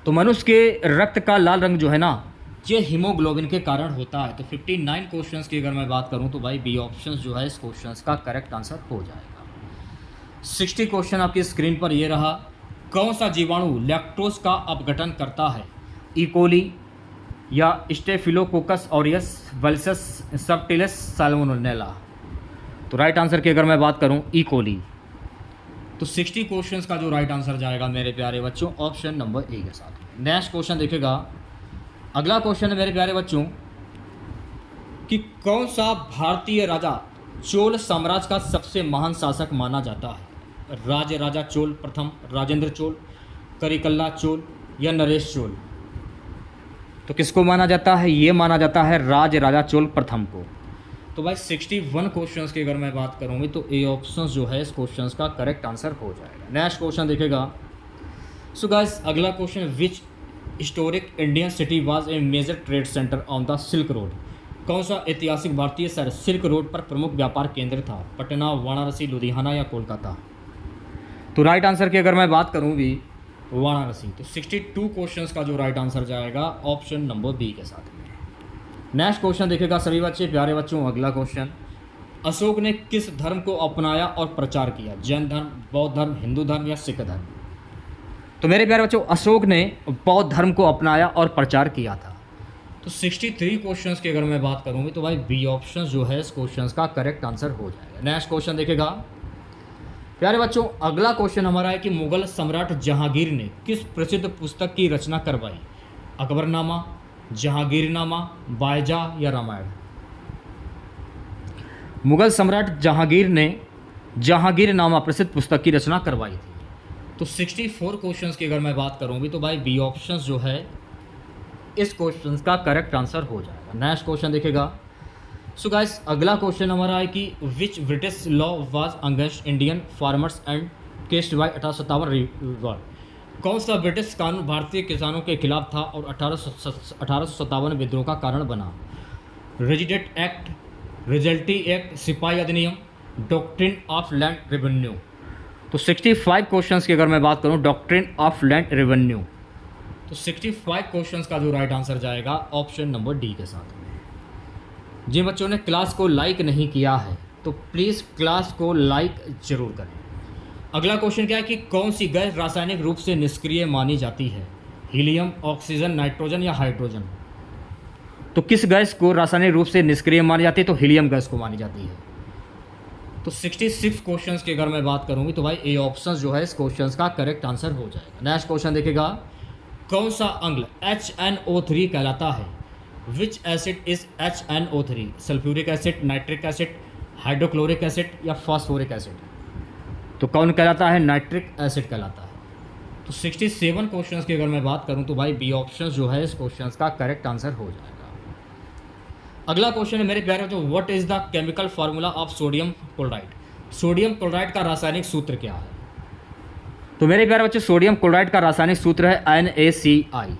तो मनुष्य के रक्त का लाल रंग जो है ना ये हीमोग्लोबिन के कारण होता है। तो 59 क्वेश्चंस की अगर मैं बात करूं तो भाई बी ऑप्शन जो है इस क्वेश्चंस का करेक्ट आंसर हो जाएगा। 60 क्वेश्चन आपकी स्क्रीन पर ये रहा, कौन सा जीवाणु लैक्टोज का अपघटन करता है? इकोली या स्टेफिलोकोकस ऑरियस, वल्सस सबटिलस, साल्मोनेला? तो राइट आंसर की अगर मैं बात करूं इकोली। तो 60 क्वेश्चंस का जो राइट आंसर जाएगा मेरे प्यारे बच्चों ऑप्शन नंबर ए के साथ। नेक्स्ट क्वेश्चन देखेगा, अगला क्वेश्चन है मेरे प्यारे बच्चों कि कौन सा भारतीय राजा चोल साम्राज्य का सबसे महान शासक माना जाता है? राजा चोल प्रथम, राजेंद्र चोल, करिकल्ला चोल या नरेश चोल? तो किसको माना जाता है? ये माना जाता है राजा चोल प्रथम को। तो भाई 61 क्वेश्चंस की अगर मैं बात करूँगी तो ए ऑप्शन जो है इस क्वेश्चंस का करेक्ट आंसर हो जाएगा। नेक्स्ट क्वेश्चन देखेगा, सो गाइस अगला question, which historic Indian city was a major trade centre on the silk road, कौन सा ऐतिहासिक भारतीय शहर सिल्क रोड पर प्रमुख व्यापार केंद्र था? पटना, वाराणसी, लुधियाना या कोलकाता? तो राइट आंसर की अगर मैं बात करूँ भी वाराणसी। तो 62 क्वेश्चंस का जो राइट आंसर जाएगा ऑप्शन नंबर बी के साथ में। नेक्स्ट क्वेश्चन देखेगा सभी बच्चे प्यारे बच्चों, अगला क्वेश्चन, अशोक ने किस धर्म को अपनाया और प्रचार किया? जैन धर्म, बौद्ध धर्म, हिंदू धर्म या सिख धर्म? तो मेरे प्यारे बच्चों अशोक ने बौद्ध धर्म को अपनाया और प्रचार किया था। तो 63 क्वेश्चंस की अगर मैं बात करूंगी तो भाई बी ऑप्शन जो है इस क्वेश्चंस का करेक्ट आंसर हो जाएगा। नेक्स्ट क्वेश्चन देखेगा प्यारे बच्चों, अगला क्वेश्चन हमारा है कि मुगल सम्राट जहांगीर ने किस प्रसिद्ध पुस्तक की रचना करवाई? अकबरनामा, जहांगीरनामा, बायजा या रामायण? मुगल सम्राट जहांगीर ने जहांगीरनामा प्रसिद्ध पुस्तक की रचना करवाई थी। तो 64 क्वेश्चंस की अगर मैं बात करूंगी तो भाई बी ऑप्शन जो है इस क्वेश्चंस का करेक्ट आंसर हो जाएगा। नेक्स्ट क्वेश्चन देखेगा, सो गाइस अगला क्वेश्चन हमारा है कि which British law was against Indian farmers and caused by 1857 revolt, कौन सा ब्रिटिश कानून भारतीय किसानों के खिलाफ था और 1857 विद्रोह का कारण बना? रेजिडेंट एक्ट, रिजल्टी एक्ट, सिपाही अधिनियम, डॉक्ट्रिन ऑफ लैंड रेवेन्यू? तो 65 क्वेश्चंस की अगर मैं बात करूं डॉक्ट्रिन ऑफ लैंड रेवेन्यू। तो 65 क्वेश्चंस का जो राइट आंसर जाएगा ऑप्शन नंबर डी के साथ में। जिन बच्चों ने क्लास को लाइक नहीं किया है तो प्लीज़ क्लास को लाइक जरूर करें। अगला क्वेश्चन क्या है कि कौन सी गैस रासायनिक रूप से निष्क्रिय मानी जाती है? हीलियम, ऑक्सीजन, नाइट्रोजन या हाइड्रोजन? तो किस गैस को रासायनिक रूप से निष्क्रिय मानी जाती है? तो हीलियम गैस को मानी जाती है। तो 66 क्वेश्चंस की अगर मैं बात करूंगी तो भाई ए ऑप्शन जो है इस क्वेश्चंस का करेक्ट आंसर हो जाएगा। नेक्स्ट क्वेश्चन देखेगा, कौन सा अम्ल HNO3 कहलाता है? विच acid is HNO3? Sulphuric acid, nitric acid, hydrochloric acid या फास्फोरिक एसिड? तो कौन कहलाता है? नाइट्रिक एसिड कहलाता है। तो 67 क्वेश्चंस की अगर मैं बात करूं तो भाई बी ऑप्शन जो है इस क्वेश्चंस का करेक्ट आंसर हो जाएगा। अगला क्वेश्चन है मेरे प्यारे जो what is the chemical formula of sodium chloride? Sodium chloride का रासायनिक सूत्र क्या है? तो मेरे प्यारे बच्चे सोडियम क्लोराइड का रासायनिक सूत्र है NaCl।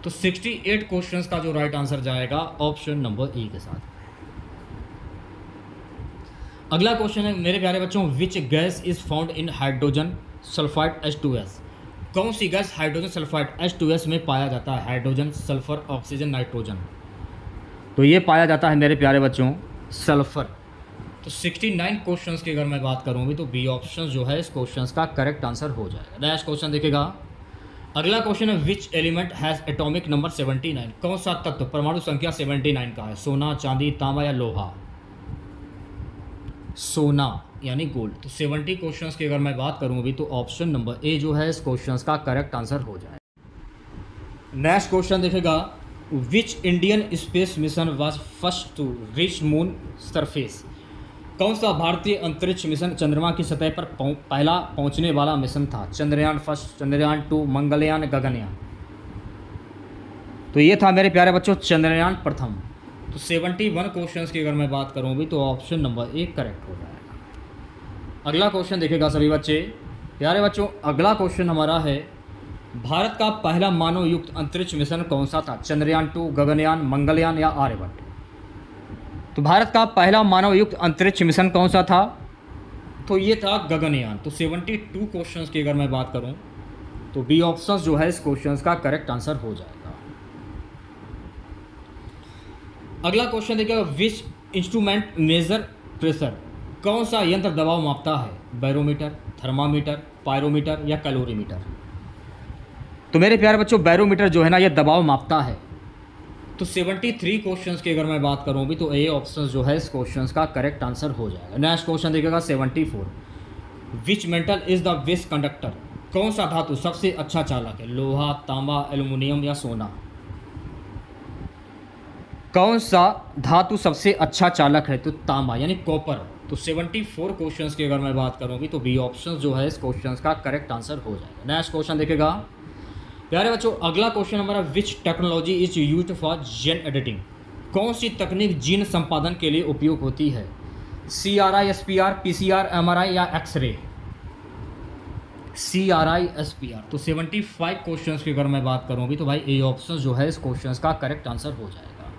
तो 68 क्वेश्चंस का जो राइट आंसर जाएगा ऑप्शन नंबर ई के साथ। अगला क्वेश्चन है मेरे प्यारे बच्चों, विच gas is found in hydrogen sulphide H2S? कौन सी गैस हाइड्रोजन सल्फाइड H2S में पाया जाता है? Hydrogen, sulphur, oxygen, nitrogen? तो ये पाया जाता है मेरे प्यारे बच्चों सल्फर। तो 69 क्वेश्चंस की अगर मैं बात करूँगी तो बी ऑप्शन जो है इस क्वेश्चंस का करेक्ट आंसर हो जाएगा। नेक्स्ट क्वेश्चन देखेगा, अगला क्वेश्चन है which element has atomic number 79? कौन सा तत्व परमाणु संख्या 79 का है? सोना, चांदी, तांबा या लोहा? सोना यानी गोल्ड। तो 70 क्वेश्चंस की अगर मैं बात करूं अभी तो ऑप्शन नंबर ए जो है इस क्वेश्चंस का करेक्ट आंसर हो जाए। नेक्स्ट क्वेश्चन देखेगा, which Indian space mission was first to reach moon surface. कौन सा भारतीय अंतरिक्ष मिशन चंद्रमा की सतह पर पहला पहुंचने वाला मिशन था। चंद्रयान फर्स्ट, चंद्रयान 2, मंगलयान, गगनयान। तो ये था मेरे प्यारे बच्चों चंद्रयान प्रथम। तो 71 क्वेश्चंस की अगर मैं बात करूं भी तो ऑप्शन नंबर ए करेक्ट हो जाएगा। अगला क्वेश्चन देखेगा सभी बच्चे, प्यारे बच्चों अगला क्वेश्चन हमारा है, भारत का पहला मानव युक्त अंतरिक्ष मिशन कौन सा था। चंद्रयान 2, गगनयान, मंगलयान या आर्यभट्ट। तो भारत का पहला मानव युक्त अंतरिक्ष मिशन कौन सा था, तो ये था गगनयान। तो 72 क्वेश्चंस की अगर मैं बात करूं तो बी ऑप्शन जो है इस क्वेश्चंस का करेक्ट आंसर हो जाएगा। अगला क्वेश्चन देखिएगा, विच इंस्ट्रूमेंट मेजर प्रेशर। कौन सा यंत्र दबाव मापता है। बैरोमीटर, थर्मामीटर, पायरोमीटर या कैलोरीमीटर। तो मेरे प्यारे बच्चों बैरोमीटर जो है ना ये दबाव मापता है। तो 73 क्वेश्चंस की अगर मैं बात करूं भी तो ए ऑप्शन जो है इस क्वेश्चंस का करेक्ट आंसर हो जाएगा। नेक्स्ट क्वेश्चन देखिएगा 74, which metal is the best conductor. कौन सा धातु सबसे अच्छा चालक है। लोहा, तांबा, एल्युमिनियम या सोना। कौन सा धातु सबसे अच्छा चालक है, तो तांबा यानी कॉपर। तो 74 क्वेश्चंस की अगर मैं बात करूंगी तो बी ऑप्शन जो है इस क्वेश्चंस का करेक्ट आंसर हो जाएगा। नेक्स्ट क्वेश्चन देखेगा प्यारे बच्चों, अगला क्वेश्चन हमारा, विच technology is used for gene editing. कौन सी तकनीक जीन संपादन के लिए उपयोग होती है। CRI, SPR, PCR, MRI या एक्सरे। CRI, SPR। तो 75 क्वेश्चंस की अगर मैं बात करूंगी तो भाई ए ऑप्शन जो है इस क्वेश्चंस का करेक्ट आंसर हो जाएगा।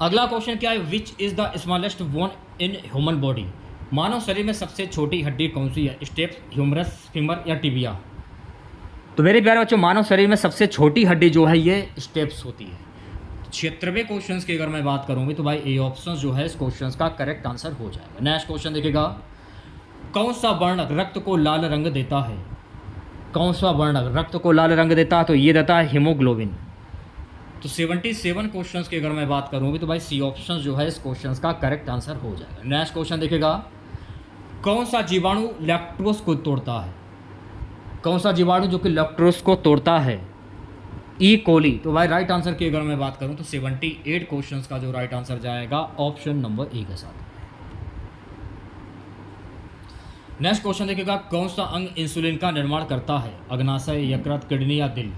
अगला क्वेश्चन क्या है, which is the smallest bone in human body. मानव शरीर में सबसे छोटी हड्डी कौन सी है। स्टेप्स, ह्यूमरस, फीमर या टिबिया। तो मेरे प्यारे बच्चों मानव शरीर में सबसे छोटी हड्डी जो है ये स्टेप्स होती है। 76 क्वेश्चंस की अगर मैं बात करूँगी तो भाई ए ऑप्शन जो है इस क्वेश्चंस का करेक्ट आंसर हो जाएगा। नेक्स्ट क्वेश्चन देखिएगा, कौन सा वर्ण रक्त को लाल रंग देता है। कौन सा वर्ण रक्त को लाल रंग देता है, तो ये देता है हीमोग्लोबिन। तो 77 क्वेश्चंस की अगर मैं बात करूँगी तो भाई सी ऑप्शन जो है इस क्वेश्चंस का करेक्ट आंसर हो जाएगा। नेक्स्ट क्वेश्चन देखिएगा, कौन सा जीवाणु लैक्टोज को तोड़ता है। कौन सा जीवाणु जो कि लैक्टोज को तोड़ता है। ई कोली। तो भाई राइट आंसर की अगर मैं बात करूं तो 78 क्वेश्चंस का जो राइट आंसर जाएगा ऑप्शन नंबर ए के साथ। नेक्स्ट क्वेश्चन देखिएगा, कौन सा अंग इंसुलिन का निर्माण करता है। अग्नाशय, यकृत, किडनी या दिल।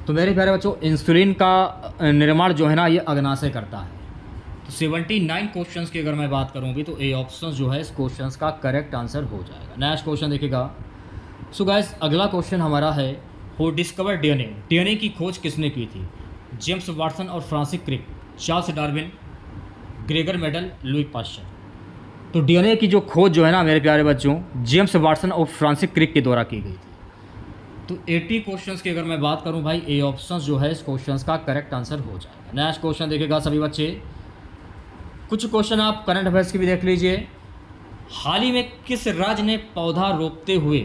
तो मेरे प्यारे बच्चों इंसुलिन का निर्माण जो है ना ये अग्नाशय करता है। तो 79 क्वेश्चंस की अगर मैं बात करूँगी तो ए ऑप्शन जो है इस क्वेश्चंस का करेक्ट आंसर हो जाएगा। नेक्स्ट क्वेश्चन देखिएगा, सो गाइस अगला क्वेश्चन हमारा है, हु डिस्कवर डीएनए। डीएनए की खोज किसने की थी। जेम्स वाटसन और Francis Crick, Charles Darwin, Gregor Mendel, Louis Pasteur. तो डीएनए की जो खोज जो है ना मेरे प्यारे बच्चों जेम्स वाटसन और फ्रांसिस क्रिक के द्वारा की गई थी। तो 80 क्वेश्चंस की अगर मैं बात करूं भाई ए ऑप्शन जो है इस क्वेश्चंस का करेक्ट आंसर हो जाएगा। नेक्स्ट क्वेश्चन देखिएगा सभी बच्चे, कुछ क्वेश्चन आप करंट अफेयर्स की भी देख लीजिए। हाल ही में किस राज्य ने पौधा रोपते हुए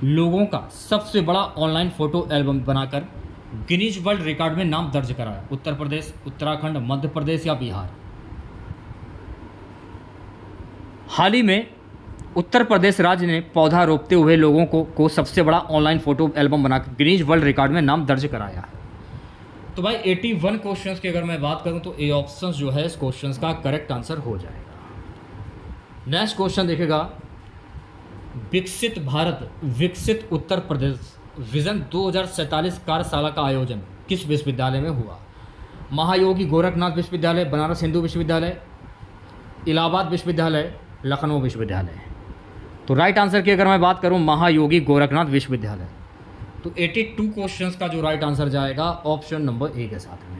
लोगों का सबसे बड़ा ऑनलाइन फोटो एल्बम बनाकर गिनीज वर्ल्ड रिकॉर्ड में नाम दर्ज कराया। उत्तर प्रदेश, उत्तराखंड, मध्य प्रदेश या बिहार। हाल ही में उत्तर प्रदेश राज्य ने पौधा रोपते हुए लोगों को सबसे बड़ा ऑनलाइन फोटो एल्बम बनाकर गिनीज वर्ल्ड रिकॉर्ड में नाम दर्ज कराया है। तो भाई 81 क्वेश्चंस की अगर मैं बात करूं तो ए ऑप्शन जो है इस क्वेश्चंस का करेक्ट आंसर हो जाएगा। नेक्स्ट क्वेश्चन देखिएगा, विकसित भारत विकसित उत्तर प्रदेश विजन 2047 कार्यशाला का आयोजन किस विश्वविद्यालय में हुआ। महायोगी गोरखनाथ विश्वविद्यालय, बनारस हिंदू विश्वविद्यालय, इलाहाबाद विश्वविद्यालय, लखनऊ विश्वविद्यालय। तो राइट आंसर की अगर मैं बात करूं महायोगी गोरखनाथ विश्वविद्यालय। तो 82 क्वेश्चंस का जो राइट आंसर जाएगा ऑप्शन नंबर ए के साथ में।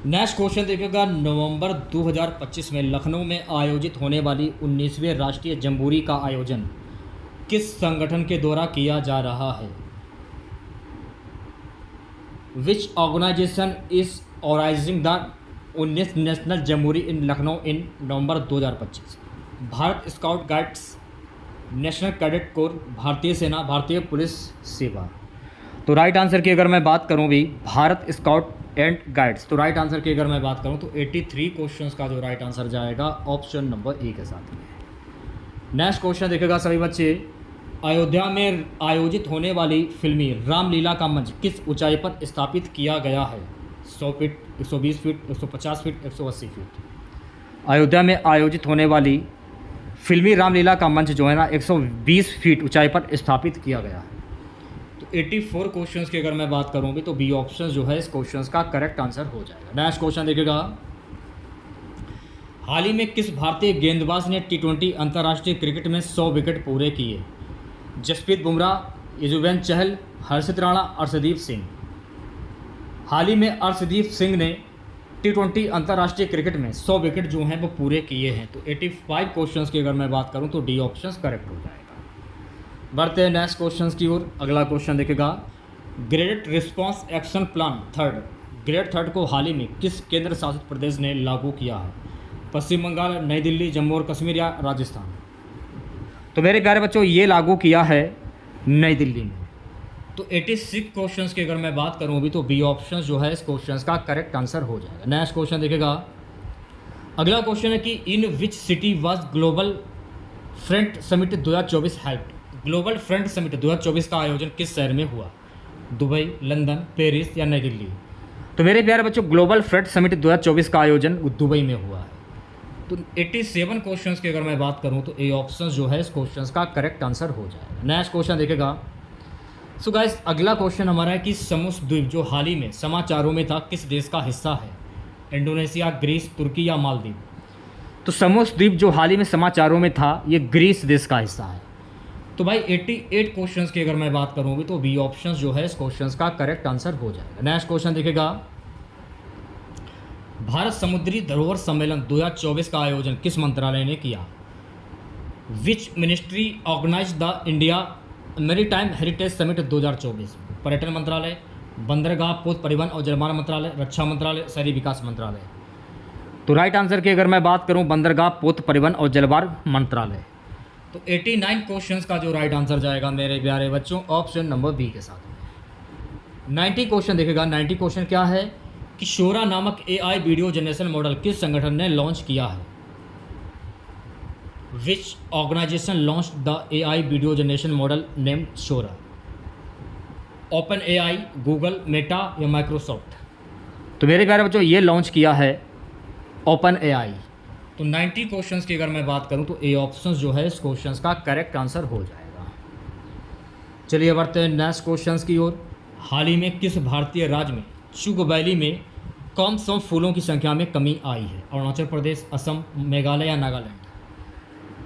नेक्स्ट क्वेश्चन देखिएगा, नवंबर 2025 में लखनऊ में आयोजित होने वाली 19वीं राष्ट्रीय जम्बूरी का आयोजन किस संगठन के द्वारा किया जा रहा है। Which organisation is organising the 19th national jamboree in Lucknow in November 2025। Bharat scout guides, national cadet corps, भारतीय सेना, भारतीय पुलिस सेवा। तो राइट आंसर की अगर मैं बात करूं भी भारत स्काउट एंड गाइड्स। तो राइट आंसर की अगर मैं बात करूं तो 83 क्वेश्चंस का जो राइट आंसर जाएगा ऑप्शन नंबर ए के साथ में। नेक्स्ट क्वेश्चन देखेगा सभी बच्चे, अयोध्या में आयोजित होने वाली फिल्मी रामलीला का मंच किस ऊंचाई पर स्थापित किया गया है? 100 feet, 120 feet, 150 feet, 180 feet. Ayodhya में आयोजित होने वाली फिल्मी रामलीला का मंच जो है ना 120 फीट ऊंचाई पर स्थापित किया गया है। तो 84 क्वेश्चंस की अगर मैं बात करूँ भी तो बी ऑप्शन जो है इस क्वेश्चंस का करेक्ट आंसर हो जाएगा। नेक्स्ट क्वेश्चन देखिएगा, हाल ही में किस भारतीय गेंदबाज ने T20 अंतर्राष्ट्रीय क्रिकेट में 100 विकेट पूरे किए? जसप्रीत बुमराह, युजवेंद्र चहल, हर्षित राणा, अर्शदीप सिंह। हाल ही में अर्शदीप सिंह ने T20 अंतर्राष्ट्रीय क्रिकेट में 100 विकेट जो हैं वो पूरे किए हैं। तो 85 क्वेश्चंस की अगर मैं बात करूं तो डी ऑप्शन करेक्ट हो जाएगा। बढ़ते हैं नेक्स्ट क्वेश्चंस की ओर। अगला क्वेश्चन देखेगा, grade response action plan grade third को हाल ही में किस केंद्र शासित प्रदेश ने लागू किया है? पश्चिम बंगाल, नई दिल्ली, जम्मू और कश्मीर या राजस्थान? तो मेरे प्यारे बच्चों ये लागू किया है नई दिल्ली में। तो 86 क्वेश्चंस की अगर मैं बात करूं अभी तो बी ऑप्शन जो है इस क्वेश्चंस का करेक्ट आंसर हो जाएगा। नेक्स्ट क्वेश्चन देखेगा, अगला क्वेश्चन है कि in which city was Global Front Summit 2024 held? Global Front Summit 2024 का आयोजन किस शहर में हुआ? दुबई, लंदन, पेरिस या नई दिल्ली? तो मेरे प्यारे बच्चों ग्लोबल फ्रंट समिट 2024 का आयोजन दुबई में हुआ है। तो 87 क्वेश्चंस की अगर मैं बात करूं तो ए ऑप्शन जो है इस क्वेश्चंस का करेक्ट आंसर हो जाएगा। नेक्स्ट क्वेश्चन देखेगा, सो गाइस अगला क्वेश्चन हमारा है कि समूह द्वीप जो हाल ही में समाचारों में था किस देश का हिस्सा है? इंडोनेशिया, ग्रीस, तुर्की या मालदीव? तो समूह द्वीप जो हाल ही में समाचारों में था ये ग्रीस देश का हिस्सा है। तो भाई 88 क्वेश्चंस की अगर मैं बात करूँगी तो बी ऑप्शन जो है इस क्वेश्चंस का करेक्ट आंसर हो जाएगा। नेक्स्ट क्वेश्चन देखेगा, भारत समुद्री धरोहर सम्मेलन 2024 का आयोजन किस मंत्रालय ने किया? Which ministry organise the India maritime heritage summit 2024? पर्यटन मंत्रालय, बंदरगाह, पोत परिवहन और जलमार्ग मंत्रालय, रक्षा मंत्रालय, शहरी विकास मंत्रालय? तो राइट आंसर की अगर मैं बात करूं बंदरगाह, पोत परिवहन और जलमार्ग मंत्रालय। तो 89 क्वेश्चंस का जो राइट आंसर जाएगा मेरे प्यारे बच्चों ऑप्शन नंबर बी के साथ। 90 क्वेश्चन देखेगा, 90 क्वेश्चन क्या है कि शोरा नामक AI वीडियो जनरेशन मॉडल किस संगठन ने लॉन्च किया है? Which organisation launch the AI video generation model name Sora? Open AI, Google, Meta या माइक्रोसॉफ्ट? तो मेरे प्यारे बच्चों ये लॉन्च किया है ओपन AI। तो 90 क्वेश्चंस की अगर मैं बात करूं तो ए ऑप्शन जो है इस क्वेश्चंस का करेक्ट आंसर हो जाएगा। चलिए बढ़ते हैं नेक्स्ट क्वेश्चंस की ओर। हाल ही में किस भारतीय राज्य में चुग वैली में कम सम फूलों की संख्या में कमी आई है? अरुणाचल प्रदेश, असम, मेघालय या नागालैंड?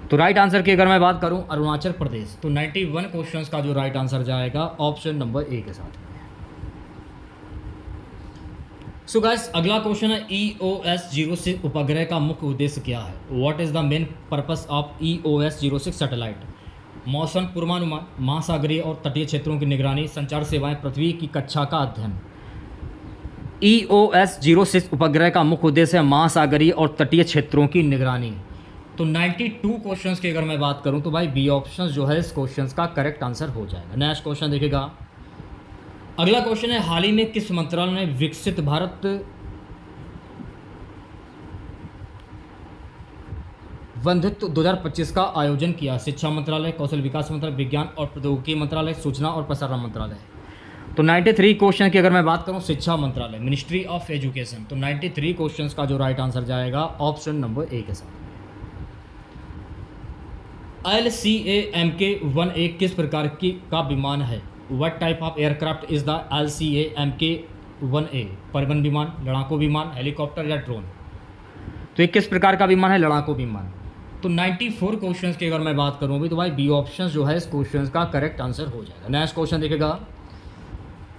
तो राइट आंसर की अगर मैं बात करूं अरुणाचल प्रदेश। तो 91 क्वेश्चंस का जो राइट आंसर जाएगा ऑप्शन नंबर ए के साथ। सो गाइस अगला क्वेश्चन है EOS-06 उपग्रह का मुख्य उद्देश्य क्या है? What is the main purpose of EOS-06 satellite? मौसम पूर्वानुमान, महासागरीय और तटीय क्षेत्रों की निगरानी, संचार सेवाएं, पृथ्वी की कक्षा का अध्ययन। EOS-06 उपग्रह का मुख्य उद्देश्य है महासागरीय और तटीय क्षेत्रों की निगरानी। तो 92 क्वेश्चंस की अगर मैं बात करूं तो भाई बी ऑप्शन जो है इस क्वेश्चंस का करेक्ट आंसर हो जाएगा। नेक्स्ट क्वेश्चन देखेगा, अगला क्वेश्चन है हाल ही में किस मंत्रालय ने विकसित भारत बंधुत्व 2025 का आयोजन किया? शिक्षा मंत्रालय, कौशल विकास मंत्रालय, विज्ञान और प्रौद्योगिकी मंत्रालय, सूचना और प्रसारण मंत्रालय? तो 93 क्वेश्चन की अगर मैं बात करूं शिक्षा मंत्रालय, मिनिस्ट्री ऑफ एजुकेशन। तो 93 क्वेश्चंस का जो राइट आंसर जाएगा ऑप्शन नंबर ए के साथ। LCA-MK-1A किस प्रकार का विमान है? What type of aircraft is the LCA-MK-1A? परिवहन विमान, लड़ाकू विमान, हेलीकॉप्टर या ड्रोन? तो ये किस प्रकार का विमान है? लड़ाकू विमान। तो 94 क्वेश्चंस की अगर मैं बात करूँ भी तो भाई बी ऑप्शन जो है इस क्वेश्चंस का करेक्ट आंसर हो जाएगा। नेक्स्ट क्वेश्चन देखेगा,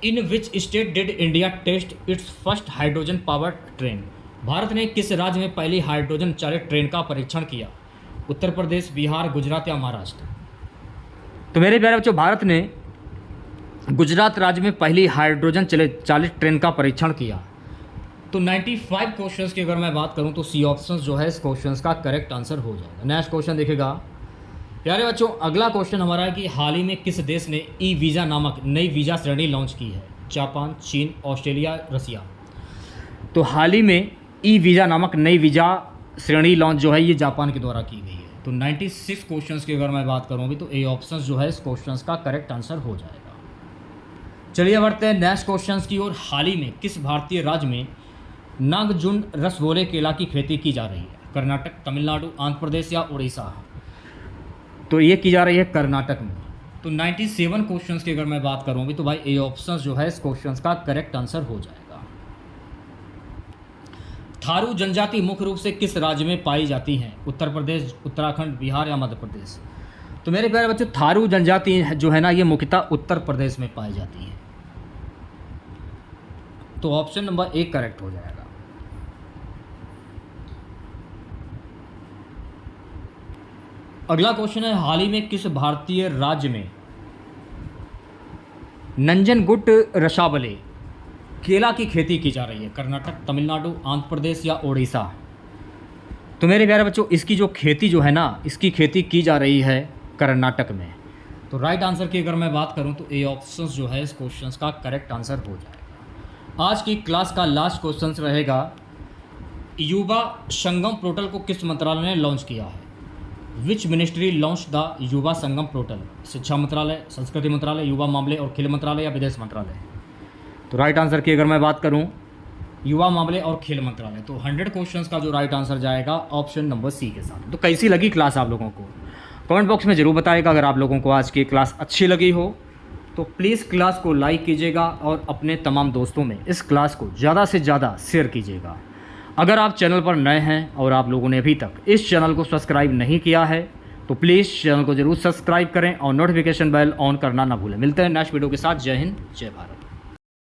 in which state did India test its first hydrogen power train? Bharat ने किस राज्य में पहली हाइड्रोजन चालित ट्रेन का परीक्षण किया? उत्तर प्रदेश, बिहार, गुजरात या महाराष्ट्र? तो मेरे प्यारे बच्चों भारत ने गुजरात राज्य में पहली हाइड्रोजन चालित ट्रेन का परीक्षण किया। तो 95 क्वेश्चंस की अगर मैं बात करूं तो सी ऑप्शन जो है इस क्वेश्चंस का करेक्ट आंसर हो जाएगा। नेक्स्ट क्वेश्चन देखेगा प्यारे बच्चों, अगला क्वेश्चन हमारा है कि हाल ही में किस देश ने ई वीज़ा नामक नई वीज़ा श्रेणी लॉन्च की है? जापान, चीन, ऑस्ट्रेलिया, रसिया? तो हाल ही में ई वीज़ा नामक नई वीज़ा श्रेणी लॉन्च जो है ये जापान के द्वारा की गई है। तो 96 क्वेश्चंस की अगर मैं बात करूँ अभी तो ए ऑप्शन जो है इस क्वेश्चंस का करेक्ट आंसर हो जाएगा। चलिए बढ़ते हैं नेक्स्ट क्वेश्चंस की ओर। हाल ही में किस भारतीय राज्य में नागजुन रसगोले केला की खेती की जा रही है? कर्नाटक, तमिलनाडु, आंध्र प्रदेश या उड़ीसा? तो ये की जा रही है कर्नाटक में। तो 97 क्वेश्चंस की अगर मैं बात करूँ अभी तो भाई ए ऑप्शन जो है इस क्वेश्चंस का करेक्ट आंसर हो जाएगा। थारू जनजाति मुख्य रूप से किस राज्य में पाई जाती हैं? उत्तर प्रदेश, उत्तराखंड, बिहार या मध्य प्रदेश? तो मेरे प्यारे बच्चों थारू जनजाति जो है ना ये मुख्यतः उत्तर प्रदेश में पाई जाती है। तो ऑप्शन नंबर 1 करेक्ट हो जाएगा। अगला क्वेश्चन है, हाल ही में किस भारतीय राज्य में नंजनगुड रसावले केला की खेती की जा रही है? कर्नाटक, तमिलनाडु, आंध्र प्रदेश या उड़ीसा? तो मेरे प्यारे बच्चों इसकी जो खेती जो है ना इसकी खेती की जा रही है कर्नाटक में। तो राइट आंसर की अगर मैं बात करूं तो ए ऑप्शन जो है इस क्वेश्चन का करेक्ट आंसर हो जाएगा। आज की क्लास का लास्ट क्वेश्चन रहेगा, युवा संगम पोर्टल को किस मंत्रालय ने लॉन्च किया है? Which ministry launch the Yuva Sangam portal? शिक्षा मंत्रालय, संस्कृति मंत्रालय, युवा मामले और खेल मंत्रालय या विदेश मंत्रालय? तो राइट आंसर की अगर मैं बात करूं युवा मामले और खेल मंत्रालय। तो 100 क्वेश्चंस का जो राइट आंसर जाएगा ऑप्शन नंबर सी के साथ। तो कैसी लगी क्लास आप लोगों को? कमेंट बॉक्स में ज़रूर बताइएगा। अगर आप लोगों को आज की क्लास अच्छी लगी हो तो प्लीज़ क्लास को लाइक कीजिएगा और अपने तमाम दोस्तों में इस क्लास को ज़्यादा से ज़्यादा शेयर कीजिएगा। अगर आप चैनल पर नए हैं और आप लोगों ने अभी तक इस चैनल को सब्सक्राइब नहीं किया है तो प्लीज़ चैनल को ज़रूर सब्सक्राइब करें और नोटिफिकेशन बेल ऑन करना ना भूलें। मिलते हैं नेक्स्ट वीडियो के साथ। जय हिंद, जय भारत।